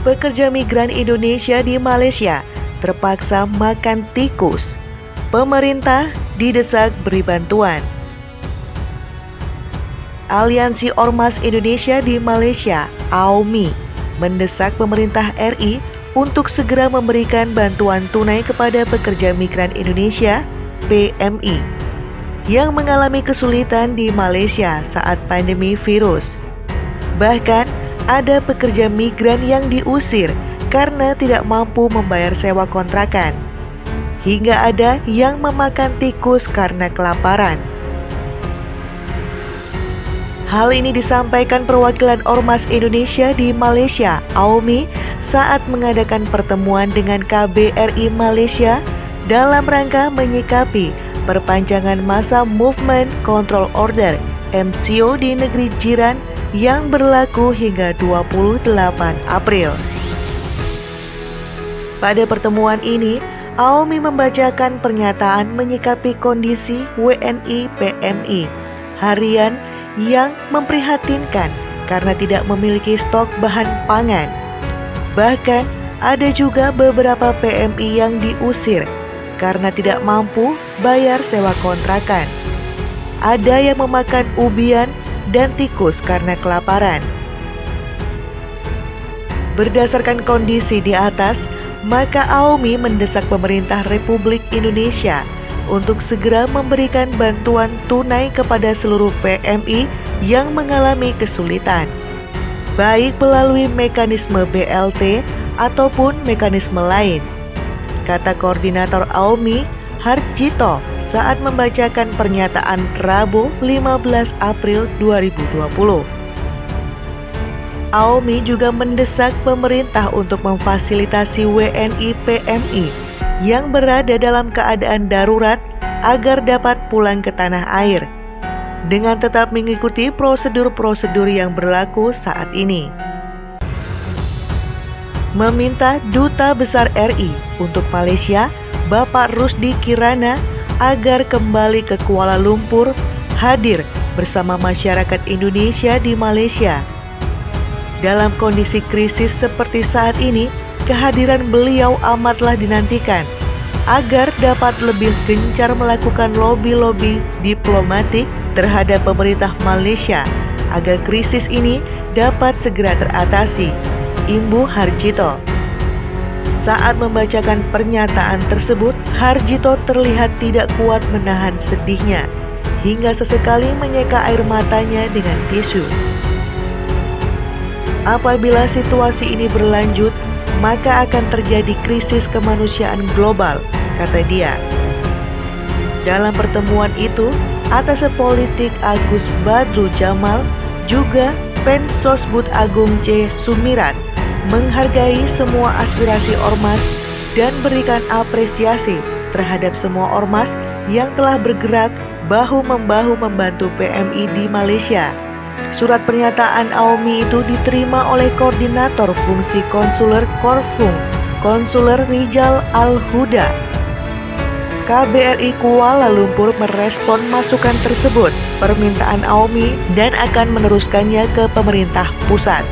Pekerja migran Indonesia di Malaysia terpaksa makan tikus. Pemerintah didesak beri bantuan. Aliansi Ormas Indonesia di Malaysia, AOMI, mendesak pemerintah RI untuk segera memberikan bantuan tunai kepada pekerja migran Indonesia, PMI, yang mengalami kesulitan di Malaysia saat pandemi virus. Bahkan, ada pekerja migran yang diusir karena tidak mampu membayar sewa kontrakan. Hingga ada yang memakan tikus karena kelaparan. Hal ini disampaikan perwakilan Ormas Indonesia di Malaysia, AOMI, saat mengadakan pertemuan dengan KBRI Malaysia dalam rangka menyikapi perpanjangan masa Movement Control Order MCO di negeri jiran yang berlaku hingga 28 April. Pada pertemuan ini, AOMI membacakan pernyataan menyikapi kondisi WNI PMI harian yang memprihatinkan karena tidak memiliki stok bahan pangan. Bahkan, ada juga beberapa PMI yang diusir karena tidak mampu bayar sewa kontrakan. Ada yang memakan ubian dan tikus karena kelaparan. Berdasarkan kondisi di atas, maka AOMI mendesak pemerintah Republik Indonesia untuk segera memberikan bantuan tunai kepada seluruh PMI yang mengalami kesulitan, baik melalui mekanisme BLT ataupun mekanisme lain, kata Koordinator AOMI Harjito saat membacakan pernyataan Rabu 15 April 2020. AOMI juga mendesak pemerintah untuk memfasilitasi WNI PMI yang berada dalam keadaan darurat agar dapat pulang ke tanah air dengan tetap mengikuti prosedur-prosedur yang berlaku saat ini. Meminta Duta Besar RI untuk Malaysia, Bapak Rusdi Kirana, agar kembali ke Kuala Lumpur hadir bersama masyarakat Indonesia di Malaysia. Dalam kondisi krisis seperti saat ini, kehadiran beliau amatlah dinantikan agar dapat lebih gencar melakukan lobi-lobi diplomatik terhadap pemerintah Malaysia agar krisis ini dapat segera teratasi, imbu Harjito. Saat membacakan pernyataan tersebut, Harjito terlihat tidak kuat menahan sedihnya, hingga sesekali menyeka air matanya dengan tisu. Apabila situasi ini berlanjut, maka akan terjadi krisis kemanusiaan global, kata dia. Dalam pertemuan itu, Atase Politik Agus Badru Jamal, juga Pensosbud Agung C. Sumirat, menghargai semua aspirasi ormas dan berikan apresiasi terhadap semua ormas yang telah bergerak bahu-membahu membantu PMI di Malaysia. Surat pernyataan AOMI itu diterima oleh Koordinator Fungsi Konsuler Korfung, Konsuler Rijal Al-Huda. KBRI Kuala Lumpur merespon masukan tersebut, permintaan AOMI, dan akan meneruskannya ke pemerintah pusat.